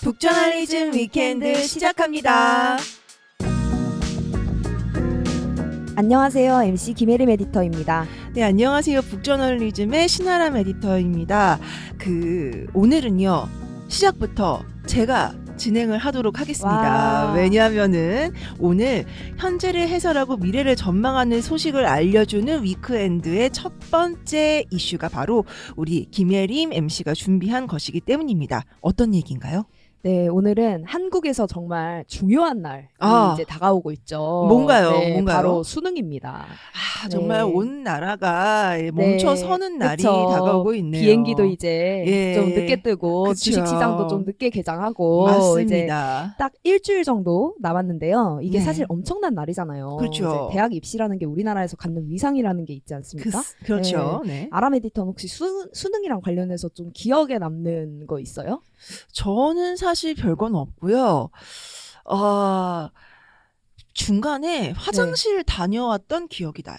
북저널리즘 위켄드 시작합니다. 안녕하세요. MC 김혜림 에디터입니다. 네, 안녕하세요. 북저널리즘의 신아람 에디터입니다. 오늘은요, 시작부터 제가 진행을 하도록 하겠습니다. 와. 왜냐하면은 오늘 현재를 해설하고 미래를 전망하는 소식을 알려주는 위크엔드의 첫 번째 이슈가 바로 우리 김혜림 MC가 준비한 것이기 때문입니다. 어떤 얘기인가요? 네, 오늘은 한국에서 정말 중요한 날이 이제 다가오고 있죠. 뭔가요? 네, 뭔가요? 바로 수능입니다. 정말 네. 온 나라가 멈춰 서는 날이 그쵸. 다가오고 있네요. 비행기도 이제 예. 좀 늦게 뜨고 그쵸. 주식시장도 좀 늦게 개장하고 이제 맞습니다. 딱 일주일 정도 남았는데요. 이게 네. 사실 엄청난 날이잖아요. 그렇죠. 이제 대학 입시라는 게 우리나라에서 갖는 위상이라는 게 있지 않습니까? 그렇죠. 네. 아람 에디터는 혹시 수능이랑 관련해서 좀 기억에 남는 거 있어요? 저는 사실 별건 없고요. 중간에 화장실 다녀왔던 기억이 나요.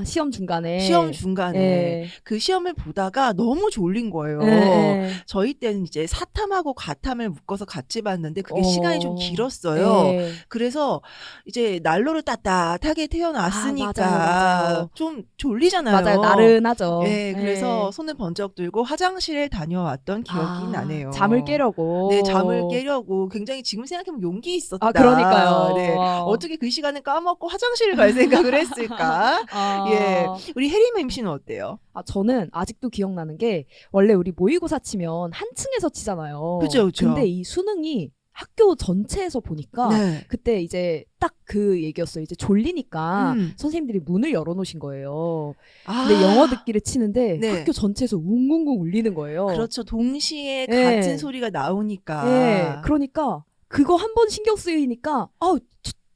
시험 중간에. 시험 중간에 예. 그 시험을 보다가 너무 졸린 거예요. 예. 저희 때는 이제 사탐하고 과탐을 묶어서 같이 봤는데 그게 어. 시간이 좀 길었어요. 예. 그래서 이제 난로를 따뜻하게 태워놨으니까 맞아요. 좀 졸리잖아요. 맞아요. 나른하죠. 네, 그래서 예. 손을 번쩍 들고 화장실에 다녀왔던 기억이 나네요. 잠을 깨려고. 네, 잠을 깨려고 굉장히 지금 생각해보면 용기 있었다. 그러니까요. 네, 어떻게 그 시간에 까먹고 화장실을 갈 생각을 했을까? 예, 우리 혜림 MC는 어때요? 저는 아직도 기억나는 게 원래 우리 모의고사 치면 한 층에서 치잖아요. 그죠. 근데 이 수능이 학교 전체에서 보니까 네. 그때 이제 딱 그 얘기였어요. 이제 졸리니까 음. 선생님들이 문을 열어놓으신 거예요. 근데 영어 듣기를 치는데 네. 학교 전체에서 웅웅웅 울리는 거예요. 그렇죠. 동시에 예. 같은 소리가 나오니까. 예, 그러니까 그거 한 번 신경 쓰이니까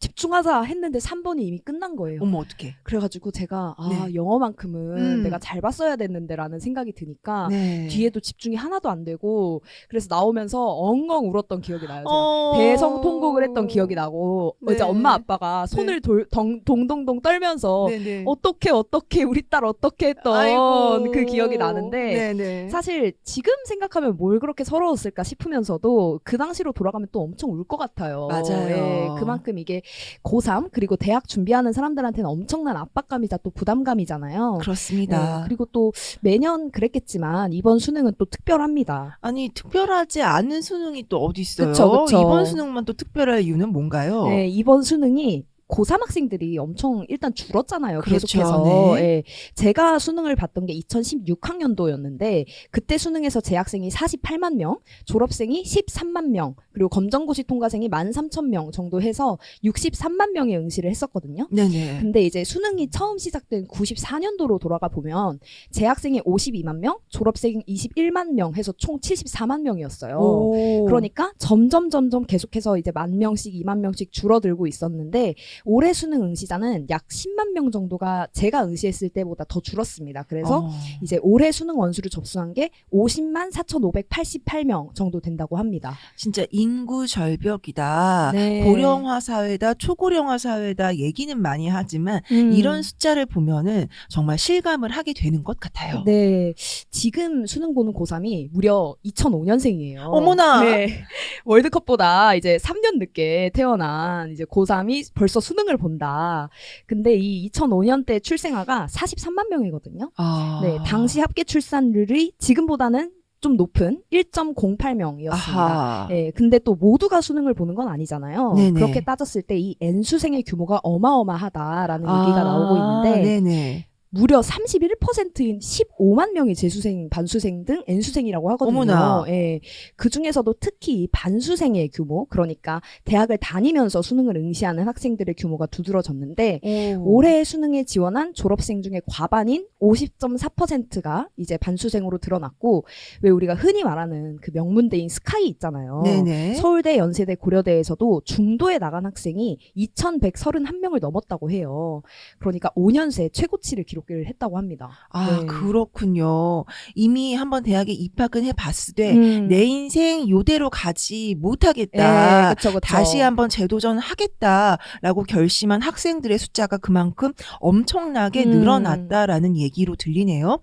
집중하자 했는데 3번이 이미 끝난 거예요. 어머, 어떡해. 그래가지고 제가 네. 영어만큼은 내가 잘 봤어야 됐는데 라는 생각이 드니까 네. 뒤에도 집중이 하나도 안 되고 그래서 나오면서 엉엉 울었던 기억이 나요. 제가. 어... 대성통곡을 했던 기억이 나고 네. 이제 엄마 아빠가 손을 동동동 떨면서 네네. 어떻게 우리 딸 어떻게 했던 아이고. 그 기억이 나는데 네네. 사실 지금 생각하면 뭘 그렇게 서러웠을까 싶으면서도 그 당시로 돌아가면 또 엄청 울 것 같아요. 맞아요. 예, 그만큼 이게 고3 그리고 대학 준비하는 사람들한테는 엄청난 압박감이자 또 부담감이잖아요. 그렇습니다. 예, 그리고 또 매년 그랬겠지만 이번 수능은 또 특별합니다. 아니, 특별하지 않은 수능이 또 어디 있어요? 그쵸. 이번 수능만 또 특별할 이유는 뭔가요? 네, 이번 수능이 고3 학생들이 엄청 일단 줄었잖아요. 그렇죠. 계속해서. 네. 예, 제가 수능을 봤던 게 2016학년도였는데 그때 수능에서 재학생이 48만 명, 졸업생이 13만 명, 그리고 검정고시 통과생이 13,000명 정도 해서 63만 명이 응시를 했었거든요. 네네. 근데 이제 수능이 처음 시작된 94년도로 돌아가 보면 재학생이 52만 명, 졸업생이 21만 명 해서 총 74만 명이었어요. 오. 그러니까 점점 계속해서 이제 10,000명씩 2만 명씩 줄어들고 있었는데 올해 수능 응시자는 약 10만 명 정도가 제가 응시했을 때보다 더 줄었습니다. 그래서 이제 올해 수능 원수를 접수한 게 50만 4,588명 정도 된다고 합니다. 진짜 인구 절벽이다. 네. 고령화 사회다, 초고령화 사회다 얘기는 많이 하지만 이런 숫자를 보면은 정말 실감을 하게 되는 것 같아요. 네, 지금 수능 보는 고3이 무려 2005년생이에요. 어머나. 네, 월드컵보다 이제 3년 늦게 태어난 이제 고3이 벌써 수능을 본다. 근데 이 2005년 때 출생아가 43만 명이거든요. 네, 당시 합계 출산율이 지금보다는 좀 높은 1.08명이었습니다. 예, 근데 또 모두가 수능을 보는 건 아니잖아요. 네네. 그렇게 따졌을 때 이 N수생의 규모가 어마어마하다라는 얘기가 나오고 있는데 네네. 무려 31%인 15만 명이 재수생, 반수생 등 N수생이라고 하거든요. 어머나. 예, 그 중에서도 특히 반수생의 규모, 그러니까 대학을 다니면서 수능을 응시하는 학생들의 규모가 두드러졌는데 올해 수능에 지원한 졸업생 중에 과반인 50.4%가 이제 반수생으로 드러났고 왜 우리가 흔히 말하는 그 명문대인 스카이 있잖아요. 네네. 서울대, 연세대, 고려대에서도 중도에 나간 학생이 2,131명을 넘었다고 해요. 그러니까 5년 새 최고치를 기록했습니다. 기록을 했다고 합니다. 아, 네. 그렇군요. 이미 한번 대학에 입학은 해봤으되 내 인생 요대로 가지 못하겠다. 그쵸, 그쵸. 다시 한번 재도전하겠다라고 결심한 학생들의 숫자가 그만큼 엄청나게 늘어났다라는 얘기로 들리네요.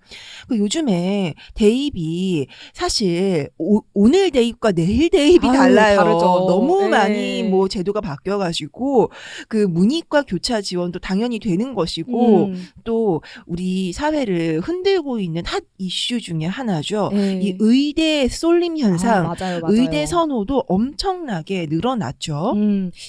요즘에 대입이 사실 오늘 대입과 내일 대입이 달라요. 다르죠. 너무 많이 뭐 제도가 바뀌어가지고 그 문이과 교차 지원도 당연히 되는 것이고 또 우리 사회를 흔들고 있는 핫 이슈 중에 하나죠. 이 의대 쏠림 현상, 맞아요. 의대 선호도 엄청나게 늘어났죠.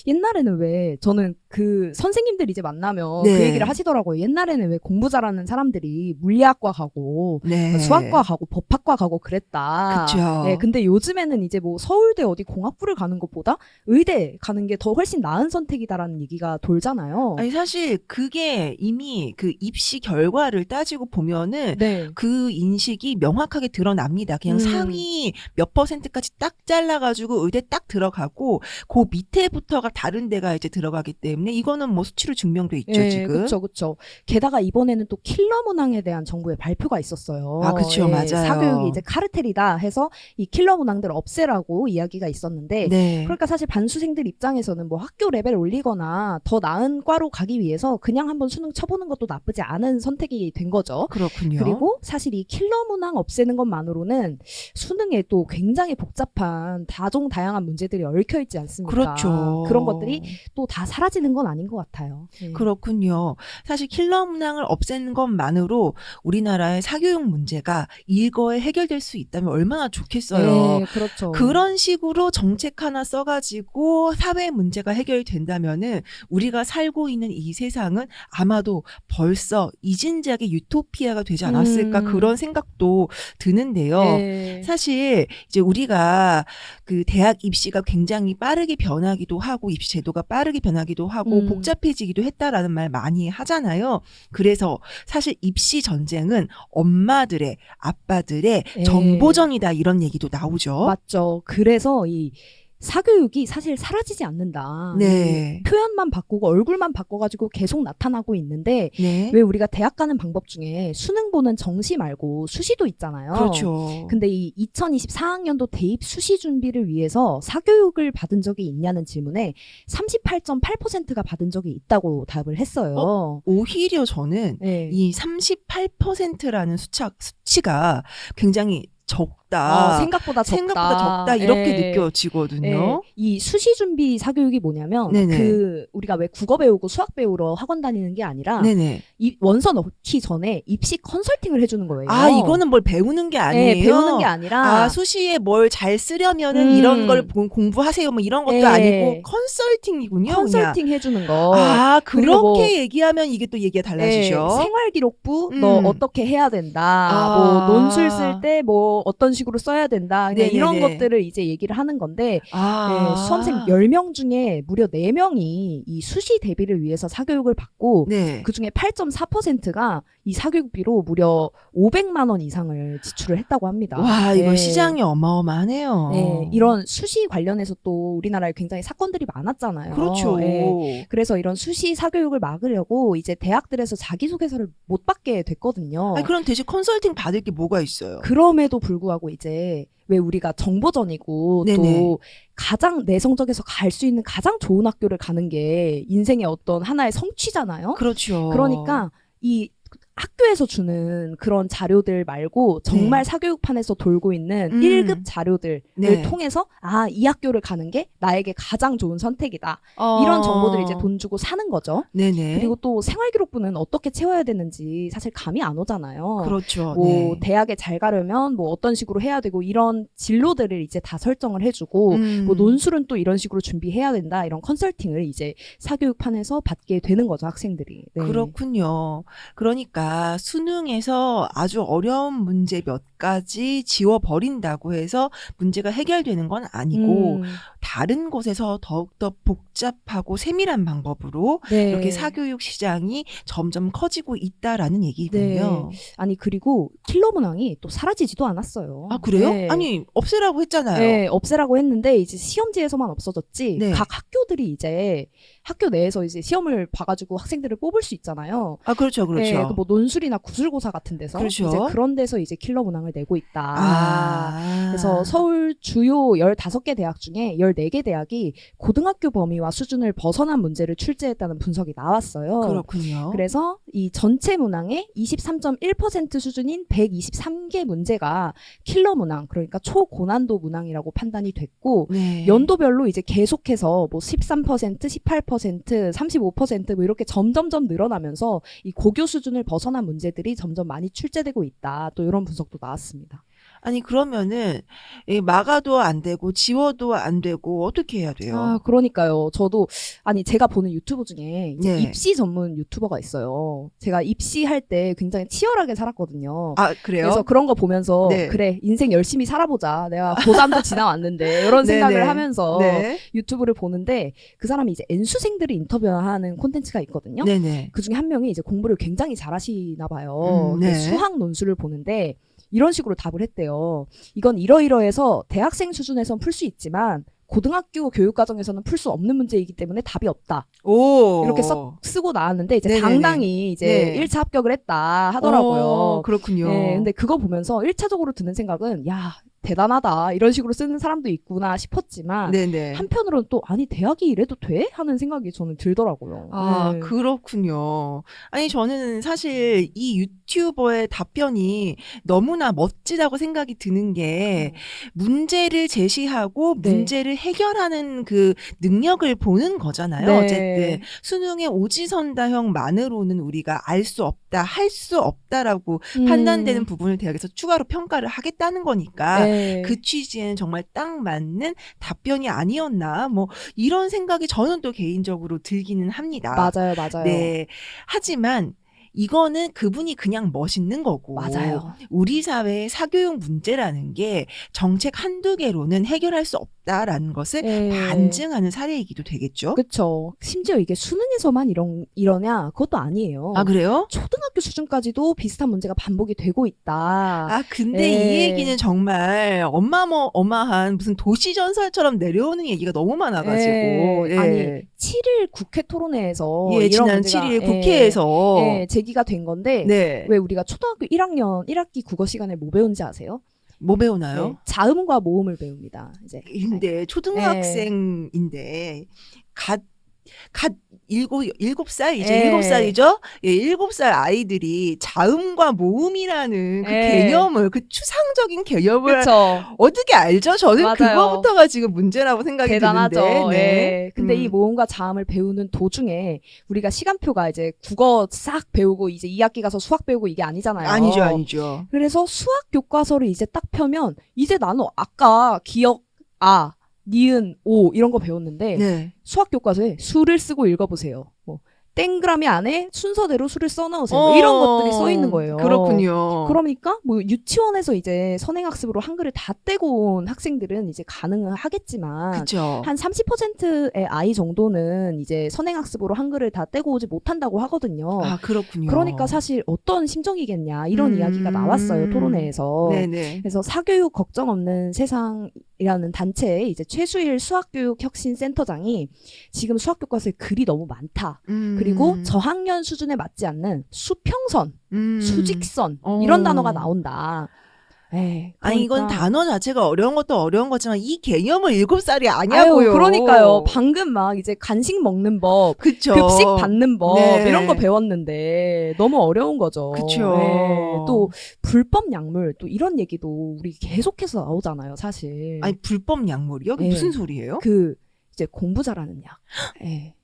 옛날에는 왜 저는 그 선생님들 이제 만나면 네. 그 얘기를 하시더라고요. 옛날에는 왜 공부 잘하는 사람들이 물리학과 가고 수학과 가고 법학과 가고 그랬다. 그쵸. 네, 근데 요즘에는 이제 뭐 서울대 어디 공학부를 가는 것보다 의대 가는 게 더 훨씬 나은 선택이다라는 얘기가 돌잖아요. 아니 사실 그게 이미 그 입시 결과를 따지고 보면은 그 인식이 명확하게 드러납니다. 그냥 상위 몇 %까지 딱 잘라가지고 의대 딱 들어가고 그 밑에부터가 다른 데가 이제 들어가기 때문에 이거는 뭐 수치로 증명돼 있죠 지금. 그렇죠. 게다가 이번에는 또 킬러 문항에 대한 정부의 발표가 있었어요. 아, 그렇죠, 맞아요. 사교육이 이제 카르텔이다 해서 이 킬러 문항들 없애라고 이야기가 있었는데, 그러니까 사실 반수생들 입장에서는 뭐 학교 레벨 올리거나 더 나은 과로 가기 위해서 그냥 한번 수능 쳐보는 것도 나쁘지 않은 선택이 된 거죠. 그렇군요. 그리고 사실 이 킬러 문항 없애는 것만으로는 수능에 또 굉장히 복잡한 다종다양한 문제들이 얽혀 있지 않습니까? 그렇죠. 그런 것들이 또 다 사라지는 건 아닌 것 같아요. 그렇군요. 사실 킬러 문항을 없애는 것만으로 우리나라의 사교육 문제가 일거에 해결될 수 있다면 얼마나 좋겠어요. 그렇죠. 그런 식으로 정책 하나 써가지고 사회 문제가 해결된다면은 우리가 살고 있는 이 세상은 아마도 벌써 이진작의 유토피아가 되지 않았을까 그런 생각도 드는데요. 사실 이제 우리가 그 대학 입시가 굉장히 빠르게 변하기도 하고 입시 제도가 빠르게 변하기도 하고 복잡해지기도 했다라는 말 많이 하잖아요. 그래서 사실 입시 전쟁은 엄마들의 아빠들의 정보전이다 이런 얘기도 나오죠. 맞죠. 그래서 이 사교육이 사실 사라지지 않는다. 표현만 바꾸고 얼굴만 바꿔가지고 계속 나타나고 있는데 왜 우리가 대학 가는 방법 중에 수능 보는 정시 말고 수시도 있잖아요. 그렇죠. 근데 이 2024학년도 대입 수시 준비를 위해서 사교육을 받은 적이 있냐는 질문에 38.8%가 받은 적이 있다고 답을 했어요. 오히려 저는 이 38%라는 수치가 굉장히 적다. 생각보다 적다. 이렇게 느껴지거든요. 이 수시 준비 사교육이 뭐냐면 그 우리가 왜 국어 배우고 수학 배우러 학원 다니는 게 아니라 이 원서 넣기 전에 입시 컨설팅을 해주는 거예요. 아, 이거는 뭘 배우는 게 아니에요. 배우는 게 아니라 수시에 뭘 잘 쓰려면은 이런 걸 공부하세요. 뭐 이런 것도 아니고 컨설팅이군요. 컨설팅 그냥. 해주는 거. 아, 그렇게 얘기하면 이게 또 얘기가 달라지죠. 생활기록부 너 어떻게 해야 된다. 뭐 논술 쓸 때 뭐 어떤 식으로 써야 된다. 이런 것들을 이제 얘기를 하는 건데 수험생 10명 중에 무려 4명이 이 수시 대비를 위해서 사교육을 받고 그중에 8.4%가 이 사교육비로 무려 500만 원 이상을 지출을 했다고 합니다. 와, 이거 시장이 어마어마하네요. 이런 수시 관련해서 또 우리나라에 굉장히 사건들이 많았잖아요. 그렇죠. 그래서 이런 수시 사교육을 막으려고 이제 대학들에서 자기소개서를 못 받게 됐거든요. 그럼 대신 컨설팅 받을 게 뭐가 있어요? 그럼에도 불구하고 이제 왜 우리가 정보전이고 또 가장 내 성적에서 갈 수 있는 가장 좋은 학교를 가는 게 인생의 어떤 하나의 성취잖아요. 그렇죠. 그러니까 이 학교에서 주는 그런 자료들 말고 정말 사교육판에서 돌고 있는 1급 자료들을 통해서 이 학교를 가는 게 나에게 가장 좋은 선택이다. 이런 정보들을 이제 돈 주고 사는 거죠. 그리고 또 생활기록부는 어떻게 채워야 되는지 사실 감이 안 오잖아요. 그렇죠. 뭐 대학에 잘 가려면 뭐 어떤 식으로 해야 되고 이런 진로들을 이제 다 설정을 해주고 뭐 논술은 또 이런 식으로 준비해야 된다. 이런 컨설팅을 이제 사교육판에서 받게 되는 거죠, 학생들이. 그렇군요. 그러니까 수능에서 아주 어려운 문제 몇 가지 지워버린다고 해서 문제가 해결되는 건 아니고 다른 곳에서 더욱더 복잡하고 세밀한 방법으로 이렇게 사교육 시장이 점점 커지고 있다라는 얘기군요. 아니 그리고 킬러 문항이 또 사라지지도 않았어요. 아, 그래요? 아니 없애라고 했잖아요. 없애라고 했는데 이제 시험지에서만 없어졌지 각 학교들이 이제 학교 내에서 이제 시험을 봐가지고 학생들을 뽑을 수 있잖아요. 아, 그렇죠. 뭐 논술이나 구술고사 같은 데서 그렇죠. 이제 그런 데서 이제 킬러 문항을 내고 있다. 아. 그래서 서울 주요 15개 대학 중에 14개 대학이 고등학교 범위와 수준을 벗어난 문제를 출제했다는 분석이 나왔어요. 그렇군요. 그래서 이 전체 문항의 23.1% 수준인 123개 문제가 킬러 문항, 그러니까 초고난도 문항이라고 판단이 됐고, 네. 연도별로 이제 계속해서 뭐 13%, 18%, 35%뭐 이렇게 점점점 늘어나면서 이 고교 수준을 벗어난 문제들이 점점 많이 출제되고 있다. 또 이런 분석도 나왔습니다. 아니 그러면은 막아도 안 되고 지워도 안 되고 어떻게 해야 돼요? 아, 그러니까요. 저도 아니 제가 보는 유튜브 중에 이제 네. 입시 전문 유튜버가 있어요. 제가 입시할 때 굉장히 치열하게 살았거든요. 아 그래요? 그래서 그런 거 보면서 네. 그래 인생 열심히 살아보자. 내가 고3도 지나왔는데 이런 생각을 네네. 하면서 네. 유튜브를 보는데 그 사람이 이제 N수생들을 인터뷰하는 콘텐츠가 있거든요. 네네. 그 중에 한 명이 이제 공부를 굉장히 잘하시나 봐요. 네. 수학 논술을 보는데 이런 식으로 답을 했대요. 이건 이러이러해서 대학생 수준에선 풀 수 있지만 고등학교 교육과정에서는 풀 수 없는 문제이기 때문에 답이 없다. 오. 이렇게 쓰고 나왔는데 이제 네네네. 당당히 이제 네. 1차 합격을 했다 하더라고요. 그렇군요. 네, 근데 그거 보면서 1차적으로 드는 생각은 야 대단하다 이런 식으로 쓰는 사람도 있구나 싶었지만 네네. 한편으로는 또 아니 대학이 이래도 돼? 하는 생각이 저는 들더라고요. 아, 네. 그렇군요. 아니, 저는 사실 이 유튜버의 답변이 너무나 멋지다고 생각이 드는 게 문제를 제시하고 네. 문제를 해결하는 그 능력을 보는 거잖아요. 네. 어쨌든 수능의 오지선다형만으로는 우리가 알 수 없다, 할 수 없다라고 판단되는 부분을 대학에서 추가로 평가를 하겠다는 거니까 네. 그 취지에는 정말 딱 맞는 답변이 아니었나 뭐 이런 생각이 저는 또 개인적으로 들기는 합니다. 맞아요, 맞아요. 네. 하지만 이거는 그분이 그냥 멋있는 거고 맞아요. 우리 사회의 사교육 문제라는 게 정책 한두 개로는 해결할 수 없다라는 것을 네. 반증하는 사례이기도 되겠죠. 그쵸. 심지어 이게 수능에서만 이러냐? 그것도 아니에요. 아 그래요? 초등학교 수준까지도 비슷한 문제가 반복이 되고 있다. 아 근데 네. 이 얘기는 정말 어마어마한 무슨 도시전설처럼 내려오는 얘기가 너무 많아가지고 네. 예. 아니 7일 국회 토론회에서 예, 이런 지난 문제가 7일 국회에서 예, 제기가 된 건데 네. 왜 우리가 초등학교 1학년 1학기 국어 시간에 뭐 배운지 아세요? 뭐 배우나요? 네, 자음과 모음을 배웁니다. 이제 근데 초등학생인데 갓 7살 이제 예. 7살이죠? 예, 7살 아이들이 자음과 모음이라는 그 예. 개념을 그 추상적인 개념을 그렇죠. 어떻게 알죠? 저는 맞아요. 그거부터가 지금 문제라고 생각이 대단하죠. 드는데. 네. 예. 근데 이 모음과 자음을 배우는 도중에 우리가 시간표가 이제 국어 싹 배우고 이제 2학기 가서 수학 배우고 이게 아니잖아요. 아니죠. 그래서 수학 교과서를 이제 딱 펴면 이제 나는 아까 기억 니은 오 이런 거 배웠는데 네. 수학 교과서에 수를 쓰고 읽어보세요. 뭐 땡그라미 안에 순서대로 수를 써넣으세요. 뭐 이런 것들이 써 있는 거예요. 그렇군요. 그러니까 뭐 유치원에서 이제 선행학습으로 한글을 다 떼고 온 학생들은 이제 가능은 하겠지만 그쵸. 한 30%의 아이 정도는 이제 선행학습으로 한글을 다 떼고 오지 못한다고 하거든요. 아, 그렇군요. 그러니까 사실 어떤 심정이겠냐 이런 이야기가 나왔어요. 토론회에서. 네네. 그래서 사교육 걱정 없는 세상이라는 단체의 이제 최수일 수학교육 혁신센터장이 지금 수학 교과서에 글이 너무 많다. 그리고 저학년 수준에 맞지 않는 수평선, 수직선 이런 단어가 나온다. 에이, 아니 이건 그러니까. 단어 자체가 어려운 것도 어려운 거지만 이 개념을 7살이 아냐고요. 아유, 그러니까요. 방금 막 이제 간식 먹는 법, 그쵸. 급식 받는 법 네. 이런 거 배웠는데 너무 어려운 거죠. 그쵸. 네. 또 불법 약물 또 이런 얘기도 우리 계속해서 나오잖아요, 사실. 아니 불법 약물이요? 그게 네. 무슨 소리예요? 그 이제 공부 잘하는 약,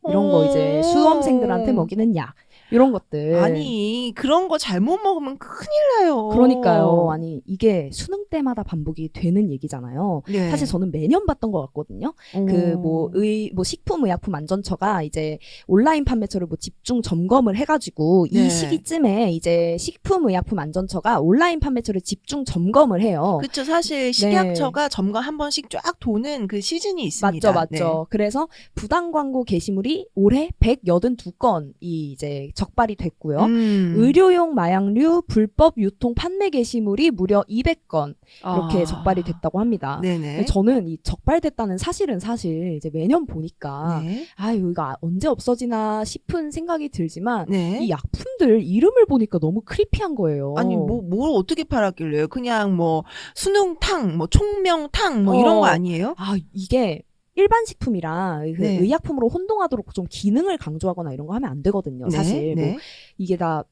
이런 거 이제 수험생들한테 먹이는 약 이런 것들. 아니 그런 거 잘못 먹으면 큰일 나요. 그러니까요. 아니 이게 수능 때마다 반복이 되는 얘기잖아요. 네. 사실 저는 매년 봤던 것 같거든요. 그 뭐 식품의약품안전처가 이제 온라인 판매처를 뭐 집중 점검을 해가지고 네. 이 시기쯤에 이제 식품의약품안전처가 온라인 판매처를 집중 점검을 해요. 그쵸. 사실 식약처가 점검 한 번씩 쫙 도는 그 시즌이 있습니다. 맞죠. 그래서 부당 광고 게시물이 올해 182건이 이제 적발이 됐고요. 의료용 마약류 불법 유통 판매 게시물이 무려 200건 이렇게 적발이 됐다고 합니다. 네네. 저는 이 적발됐다는 사실은 사실 이제 매년 보니까 네. 이거 언제 없어지나 싶은 생각이 들지만 네. 이 약품들 이름을 보니까 너무 크리피한 거예요. 아니 뭘 어떻게 팔았길래요? 그냥 뭐 수능탕, 뭐 총명탕 뭐 이런 거 아니에요? 이게 일반 식품이랑 그 네. 의약품으로 혼동하도록 좀 기능을 강조하거나 이런 거 하면 안 되거든요. 사실 네. 뭐 이게 다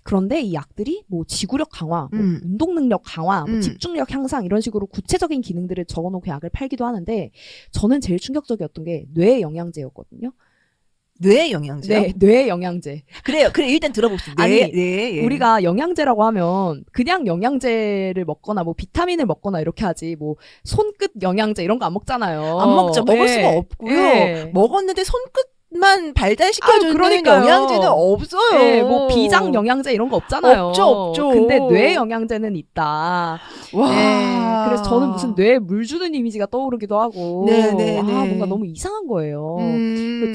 그런데 이 약들이 뭐 지구력 강화, 뭐 운동 능력 강화, 뭐 집중력 향상 이런 식으로 구체적인 기능들을 적어놓고 약을 팔기도 하는데 저는 제일 충격적이었던 게 뇌 영양제였거든요. 뇌 영양제요? 네, 뇌 영양제. 그래요. 그래 일단 들어봅시다. 아니, 예. 우리가 영양제라고 하면 그냥 영양제를 먹거나 뭐 비타민을 먹거나 이렇게 하지 뭐 손끝 영양제 이런 거 안 먹잖아요. 안 먹죠. 먹을 네. 수가 없고요. 네. 먹었는데 손끝만 발달시켜주는 그러니까요. 영양제는 없어요. 네, 뭐 비장 영양제 이런 거 없잖아요. 없죠. 근데 뇌 영양제는 있다. 와. 네, 그래서 저는 무슨 뇌에 물 주는 이미지가 떠오르기도 하고, 네. 뭔가 너무 이상한 거예요.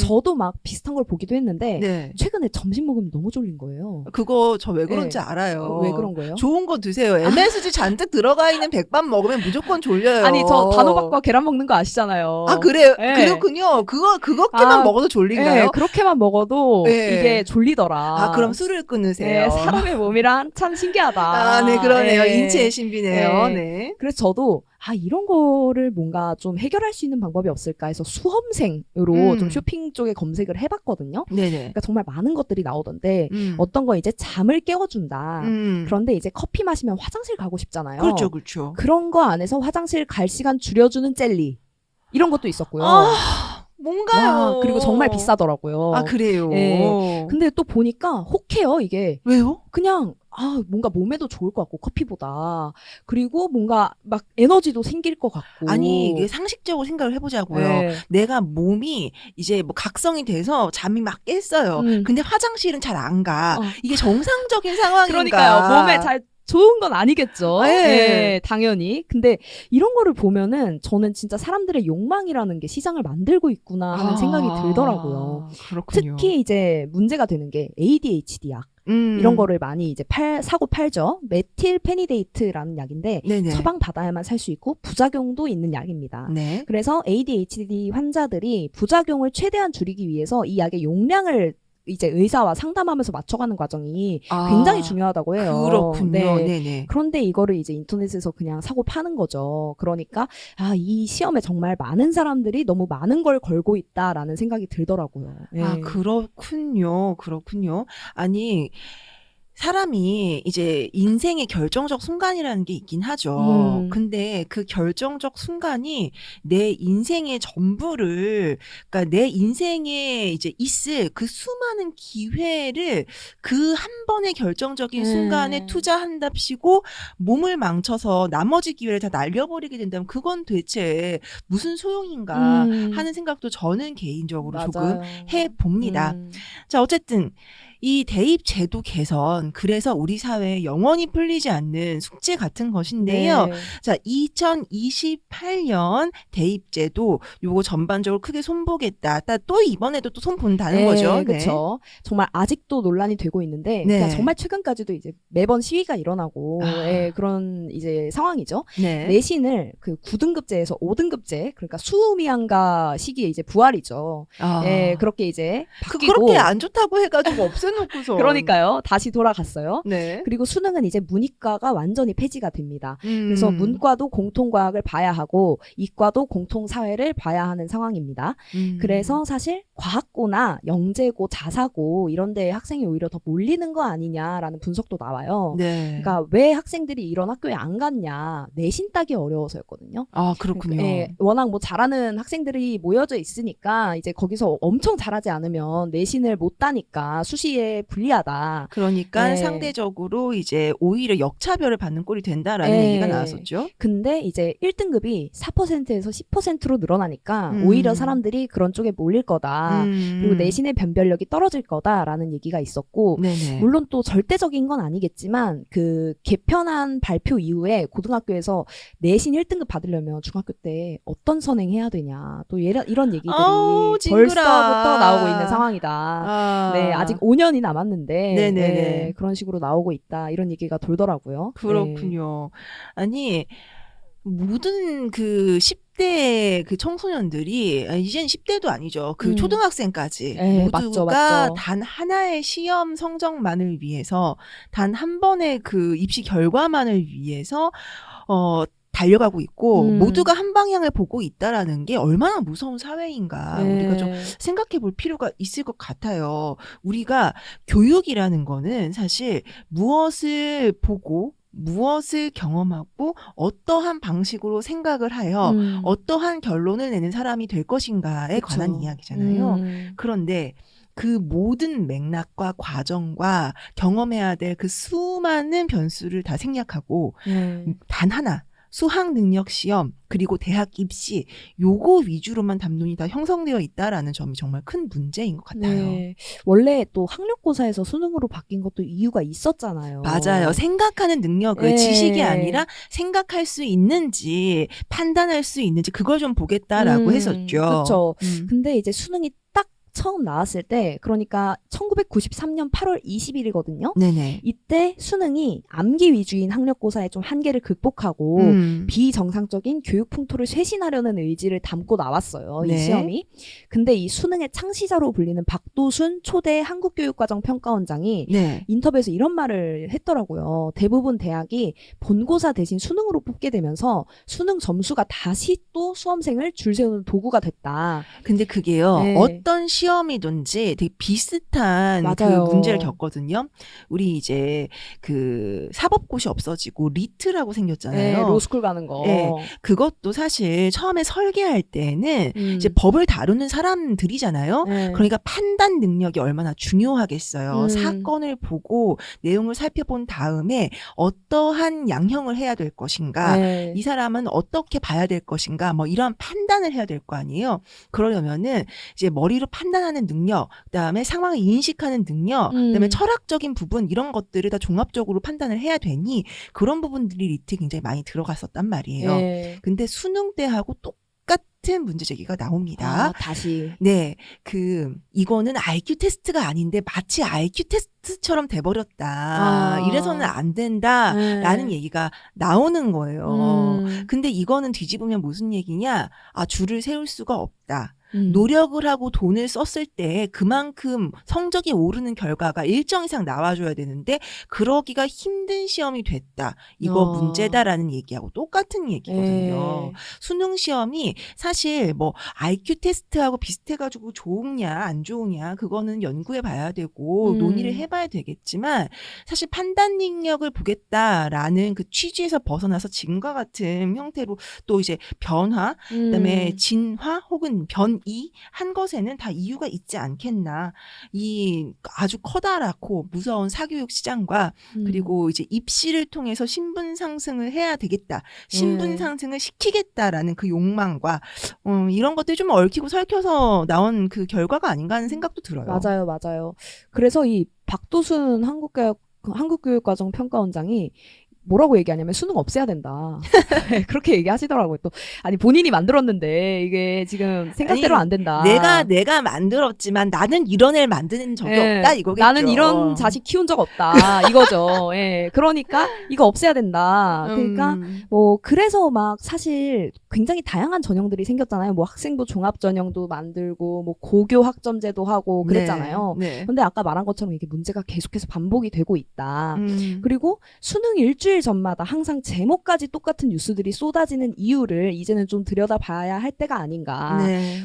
저도 막 비슷한 걸 보기도 했는데 네. 최근에 점심 먹으면 너무 졸린 거예요. 그거 저 왜 그런지 알아요. 왜 그런 거예요? 좋은 거 드세요. MSG 잔뜩 들어가 있는 백반 먹으면 무조건 졸려요. 아니 저 단호박과 계란 먹는 거 아시잖아요. 아 그래요? 네. 그렇군요. 그거만 먹어도 졸린가요? 네, 그렇게만 먹어도 네. 이게 졸리더라. 그럼 술을 끊으세요. 네, 사람의 몸이란 참 신기하다. 네, 그러네요. 네. 인체의 신비네요. 네. 그래서 저도 이런 거를 뭔가 좀 해결할 수 있는 방법이 없을까 해서 수험생으로 좀 쇼핑 쪽에 검색을 해봤거든요. 네네. 그러니까 정말 많은 것들이 나오던데 어떤 거 이제 잠을 깨워준다. 그런데 이제 커피 마시면 화장실 가고 싶잖아요. 그렇죠. 그런 거 안에서 화장실 갈 시간 줄여주는 젤리 이런 것도 있었고요. 뭔가요? 그리고 정말 비싸더라고요. 그래요? 네. 근데 또 보니까 혹해요, 이게. 왜요? 그냥, 뭔가 몸에도 좋을 것 같고, 커피보다. 그리고 뭔가 막 에너지도 생길 것 같고. 아니, 이게 상식적으로 생각을 해보자고요. 네. 내가 몸이 이제 뭐 각성이 돼서 잠이 막 깼어요. 근데 화장실은 잘 안 가. 이게 정상적인 상황인가? 그러니까요. 몸에 잘 좋은 건 아니겠죠. 네, 당연히. 근데 이런 거를 보면은 저는 진짜 사람들의 욕망이라는 게 시장을 만들고 있구나 하는 생각이 들더라고요. 그렇군요. 특히 이제 문제가 되는 게 ADHD 약. 이런 거를 많이 이제 사고 팔죠. 메틸페니데이트라는 약인데 네네. 처방 받아야만 살 수 있고 부작용도 있는 약입니다. 네. 그래서 ADHD 환자들이 부작용을 최대한 줄이기 위해서 이 약의 용량을 이제 의사와 상담하면서 맞춰가는 과정이 굉장히 중요하다고 해요. 그렇군요. 네. 네네. 그런데 이거를 이제 인터넷에서 그냥 사고 파는 거죠. 그러니까 이 시험에 정말 많은 사람들이 너무 많은 걸 걸고 있다라는 생각이 들더라고요. 네. 그렇군요. 아니 사람이 이제 인생의 결정적 순간이라는 게 있긴 하죠. 근데 그 결정적 순간이 내 인생의 전부를, 그러니까 내 인생에 이제 있을 그 수많은 기회를 그 한 번의 결정적인 순간에 투자한답시고 몸을 망쳐서 나머지 기회를 다 날려버리게 된다면 그건 대체 무슨 소용인가 하는 생각도 저는 개인적으로 조금 해봅니다. 자, 어쨌든 이 대입 제도 개선, 그래서 우리 사회에 영원히 풀리지 않는 숙제 같은 것인데요. 네. 자, 2028년 대입 제도 요거 전반적으로 크게 손보겠다. 또 이번에도 또 손본다는 거죠. 네. 그렇죠. 정말 아직도 논란이 되고 있는데 그냥 정말 최근까지도 이제 매번 시위가 일어나고 그런 이제 상황이죠. 네. 내신을 그 9등급제에서 5등급제, 그러니까 수미양가 시기에 이제 부활이죠. 그렇게 이제 바뀌고 그렇게 안 좋다고 해가지고 없애놓고서. 그러니까요. 다시 돌아갔어요. 네. 그리고 수능은 이제 문이과가 완전히 폐지가 됩니다. 그래서 문과도 공통과학을 봐야 하고 이과도 공통사회를 봐야 하는 상황입니다. 그래서 사실 과학고나 영재고, 자사고 이런 데에 학생이 오히려 더 몰리는 거 아니냐라는 분석도 나와요. 네. 그러니까 왜 학생들이 이런 학교에 안 갔냐, 내신 따기 어려워서였거든요. 그렇군요. 그러니까, 워낙 뭐 잘하는 학생들이 모여져 있으니까 이제 거기서 엄청 잘하지 않으면 내신을 못 따니까 수시에 불리하다. 그러니까 상대적으로 이제 오히려 역차별을 받는 꼴이 된다라는 얘기가 나왔었죠. 근데 이제 1등급이 4%에서 10%로 늘어나니까 오히려 사람들이 그런 쪽에 몰릴 거다. 그리고 내신의 변별력이 떨어질 거다라는 얘기가 있었고, 네네. 물론 또 절대적인 건 아니겠지만 그 개편한 발표 이후에 고등학교에서 내신 1등급 받으려면 중학교 때 어떤 선행해야 되냐, 또 이런 얘기들이 벌써부터 나오고 있는 상황이다. 네, 아직 5년 2년이 남았는데 네네네. 예, 그런 식으로 나오고 있다 이런 얘기가 돌더라고요. 그렇군요. 아니 모든 그 10대 그 청소년들이 이젠 10대도 아니죠. 그 초등학생까지 예, 맞죠, 모두가 맞죠. 단 하나의 시험 성적만을 위해서 단 한 번의 그 입시 결과만을 위해서 달려가고 있고 모두가 한 방향을 보고 있다라는 게 얼마나 무서운 사회인가 우리가 좀 생각해 볼 필요가 있을 것 같아요. 우리가 교육이라는 거는 사실 무엇을 보고 무엇을 경험하고 어떠한 방식으로 생각을 하여 어떠한 결론을 내는 사람이 될 것인가에 그쵸. 관한 이야기잖아요. 그런데 그 모든 맥락과 과정과 경험해야 될 그 수많은 변수를 다 생략하고 단 하나 수학 능력 시험 그리고 대학 입시 요거 위주로만 담론이 다 형성되어 있다라는 점이 정말 큰 문제인 것 같아요. 네. 원래 또 학력고사에서 수능으로 바뀐 것도 이유가 있었잖아요. 맞아요. 생각하는 능력을 네. 지식이 아니라 생각할 수 있는지 판단할 수 있는지 그걸 좀 보겠다라고 했었죠. 그렇죠. 근데 이제 수능이 딱 처음 나왔을 때 그러니까 1993년 8월 20일이거든요. 네네. 이때 수능이 암기 위주인 학력고사의 좀 한계를 극복하고 비정상적인 교육 풍토를 쇄신하려는 의지를 담고 나왔어요. 네. 이 시험이. 근데 이 수능의 창시자로 불리는 박도순 초대 한국교육과정 평가원장이 네. 인터뷰에서 이런 말을 했더라고요. 대부분 대학이 본고사 대신 수능으로 뽑게 되면서 수능 점수가 다시 또 수험생을 줄 세우는 도구가 됐다. 근데 그게요. 네. 어떤 시험이든지 되게 비슷한 맞아요. 그 문제를 겪거든요. 우리 이제 그 사법고시 없어지고 리트라고 생겼잖아요. 네, 로스쿨 가는 거. 네, 그것도 사실 처음에 설계할 때는 이제 법을 다루는 사람들이잖아요. 네. 그러니까 판단 능력이 얼마나 중요하겠어요. 사건을 보고 내용을 살펴본 다음에 어떠한 양형을 해야 될 것인가, 네. 이 사람은 어떻게 봐야 될 것인가, 뭐 이런 판단을 해야 될 거 아니에요. 그러려면은 이제 머리로 판단하는 능력, 그다음에 상황을 인식하는 능력, 그다음에 철학적인 부분 이런 것들을 다 종합적으로 판단을 해야 되니 그런 부분들이 리트에 굉장히 많이 들어갔었단 말이에요. 네. 근데 수능 때하고 똑같은 문제 제기가 나옵니다. 다시. 네, 이거는 IQ 테스트가 아닌데 마치 IQ 테스트처럼 돼버렸다. 이래서는 안 된다라는 얘기가 나오는 거예요. 근데 이거는 뒤집으면 무슨 얘기냐? 줄을 세울 수가 없다. 노력을 하고 돈을 썼을 때 그만큼 성적이 오르는 결과가 일정 이상 나와줘야 되는데 그러기가 힘든 시험이 됐다. 이거 문제다라는 얘기하고 똑같은 얘기거든요. 수능 시험이 사실 뭐 IQ 테스트하고 비슷해가지고 좋으냐 안 좋으냐 그거는 연구해 봐야 되고 논의를 해봐야 되겠지만 사실 판단 능력을 보겠다라는 그 취지에서 벗어나서 지금과 같은 형태로 또 이제 변화 그다음에 진화 혹은 변이 한 것에는 다 이유가 있지 않겠나. 이 아주 커다랗고 무서운 사교육 시장과 그리고 이제 입시를 통해서 신분 상승을 해야 되겠다. 신분 상승을 시키겠다라는 그 욕망과 이런 것들이 좀 얽히고 설켜서 나온 그 결과가 아닌가 하는 생각도 들어요. 맞아요, 맞아요. 그래서 이 박도순 한국교육과정 평가원장이 뭐라고 얘기하냐면 수능 없애야 된다. 그렇게 얘기하시더라고요. 또 아니 본인이 만들었는데 이게 지금 생각대로 안 된다. 내가 만들었지만 나는 이런 애를 만드는 적이 없다 이거겠죠. 나는 이런 자식 키운 적 없다 이거죠. 그러니까 이거 없애야 된다. 그러니까 뭐 그래서 막 사실 굉장히 다양한 전형들이 생겼잖아요. 뭐 학생부 종합 전형도 만들고 뭐 고교 학점제도 하고 그랬잖아요. 네. 근데 아까 말한 것처럼 이게 문제가 계속해서 반복이 되고 있다. 그리고 수능 일주일 전마다 항상 제목까지 똑같은 뉴스들이 쏟아지는 이유를 이제는 좀 들여다봐야 할 때가 아닌가.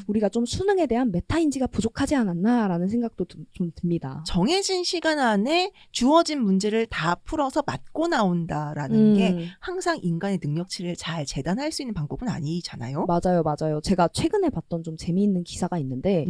우리가 좀 수능에 대한 메타인지가 부족하지 않았나라는 생각도 좀 듭니다. 정해진 시간 안에 주어진 문제를 다 풀어서 맞고 나온다라는 게 항상 인간의 능력치를 잘 재단할 수 있는 방법은 아니잖아요. 맞아요, 맞아요. 제가 최근에 봤던 좀 재미있는 기사가 있는데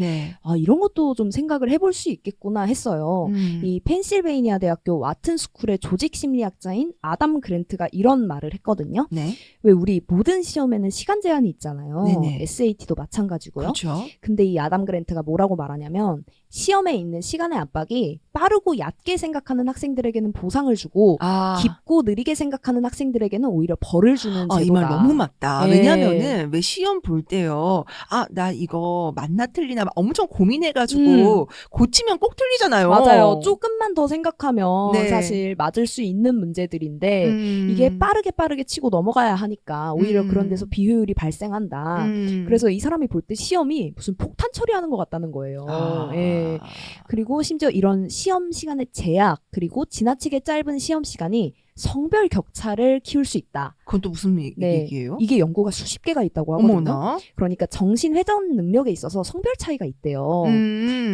이런 것도 좀 생각을 해볼 수 있겠구나 했어요. 이 펜실베이니아 대학교 와튼 스쿨의 조직 심리학자인 아담 그랜트가 이런 말을 했거든요. 왜 우리 모든 시험에는 시간 제한이 있잖아요. SAT도 마찬가지고요. 그렇죠. 근데 이 아담 그랜트가 뭐라고 말하냐면 시험에 있는 시간의 압박이 빠르고 얕게 생각하는 학생들에게는 보상을 주고 깊고 느리게 생각하는 학생들에게는 오히려 벌을 주는 제도다. 이 말 너무 맞다. 네. 왜냐면은 왜 시험 볼 때요. 나 이거 맞나 틀리나 막 엄청 고민해가지고 고치면 꼭 틀리잖아요. 맞아요. 조금만 더 생각하면 네. 사실 맞을 수 있는 문제들인데 이게 빠르게 치고 넘어가야 하니까 오히려 그런 데서 비효율이 발생한다. 그래서 이 사람이 볼 때 시험이 무슨 폭탄 처리하는 것 같다는 거예요. 예. 그리고 심지어 이런 시험 시간의 제약 그리고 지나치게 짧은 시험 시간이 성별 격차를 키울 수 있다. 그건 또 무슨 얘기예요? 이게 연구가 수십 개가 있다고 하거든요. 어머나. 그러니까 정신 회전 능력에 있어서 성별 차이가 있대요.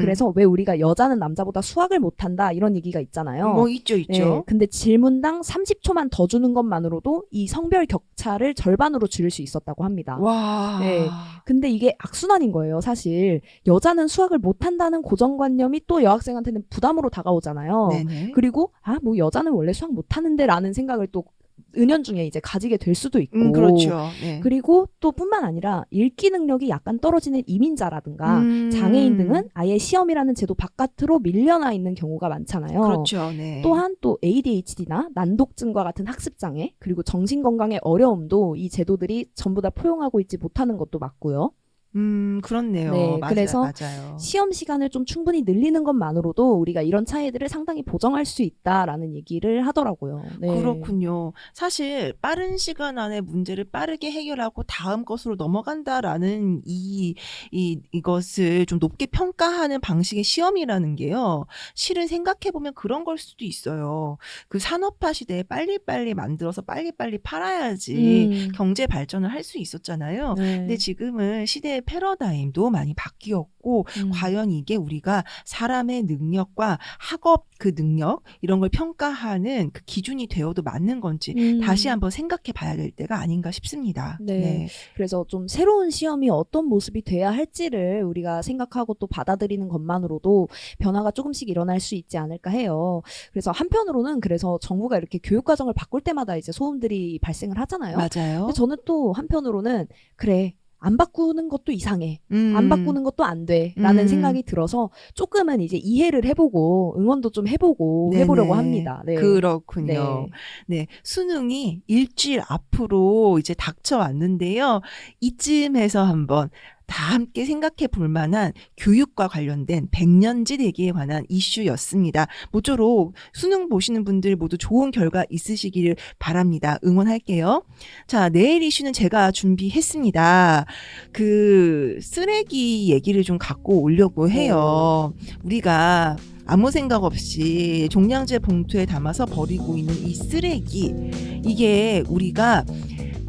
그래서 왜 우리가 여자는 남자보다 수학을 못한다 이런 얘기가 있잖아요. 뭐 있죠. 네, 근데 질문당 30초만 더 주는 것만으로도 이 성별 격차를 절반으로 줄일 수 있었다고 합니다. 와. 네, 근데 이게 악순환인 거예요. 사실 여자는 수학을 못한다는 고정관념이 또 여학생한테는 부담으로 다가오잖아요. 네네. 그리고 뭐 여자는 원래 수학 못하는데 라는 생각을 또 은연중에 이제 가지게 될 수도 있고 그렇죠. 네. 그리고 또 뿐만 아니라 읽기 능력이 약간 떨어지는 이민자라든가 장애인 등은 아예 시험이라는 제도 바깥으로 밀려나 있는 경우가 많잖아요. 그렇죠. 네. 또한 또 ADHD나 난독증과 같은 학습장애 그리고 정신건강의 어려움도 이 제도들이 전부 다 포용하고 있지 못하는 것도 맞고요. 그렇네요. 네, 그래서 맞아요. 시험 시간을 좀 충분히 늘리는 것만으로도 우리가 이런 차이들을 상당히 보정할 수 있다라는 얘기를 하더라고요. 네. 그렇군요. 사실 빠른 시간 안에 문제를 빠르게 해결하고 다음 것으로 넘어간다라는 이것을 좀 높게 평가하는 방식의 시험이라는 게요. 실은 생각해보면 그런 걸 수도 있어요. 그 산업화 시대에 빨리빨리 만들어서 빨리빨리 팔아야지 경제 발전을 할 수 있었잖아요. 네. 근데 지금은 시대의 패러다임도 많이 바뀌었고 과연 이게 우리가 사람의 능력과 학업 그 능력 이런 걸 평가하는 그 기준이 되어도 맞는 건지 다시 한번 생각해 봐야 될 때가 아닌가 싶습니다. 네. 네. 그래서 좀 새로운 시험이 어떤 모습이 돼야 할지를 우리가 생각하고 또 받아들이는 것만으로도 변화가 조금씩 일어날 수 있지 않을까 해요. 그래서 한편으로는 그래서 정부가 이렇게 교육과정을 바꿀 때마다 이제 소음들이 발생을 하잖아요. 맞아요. 근데 저는 또 한편으로는 그래. 안 바꾸는 것도 이상해. 안 바꾸는 것도 안 돼. 라는 생각이 들어서 조금은 이제 이해를 해보고 응원도 좀 해보고 네네. 해보려고 합니다. 네. 그렇군요. 네. 수능이 일주일 앞으로 이제 닥쳐왔는데요. 이쯤에서 한번 다 함께 생각해 볼 만한 교육과 관련된 백년지 대기에 관한 이슈였습니다. 모쪼록 수능 보시는 분들 모두 좋은 결과 있으시기를 바랍니다. 응원할게요. 자, 내일 이슈는 제가 준비했습니다. 그 쓰레기 얘기를 좀 갖고 오려고 해요. 우리가 아무 생각 없이 종량제 봉투에 담아서 버리고 있는 이 쓰레기, 이게 우리가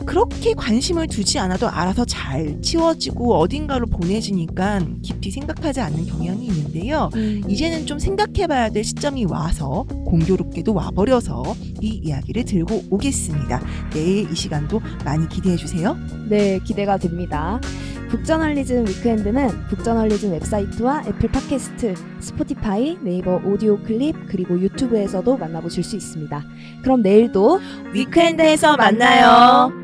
그렇게 관심을 두지 않아도 알아서 잘 치워지고 어딘가로 보내지니까 깊이 생각하지 않는 경향이 있는데요. 이제는 좀 생각해봐야 될 시점이 와서 공교롭게도 와버려서 이 이야기를 들고 오겠습니다. 내일 이 시간도 많이 기대해주세요. 네, 기대가 됩니다. 북저널리즘 위크엔드는 북저널리즘 웹사이트와 애플 팟캐스트, 스포티파이, 네이버 오디오 클립 그리고 유튜브에서도 만나보실 수 있습니다. 그럼 내일도 위크엔드에서 만나요.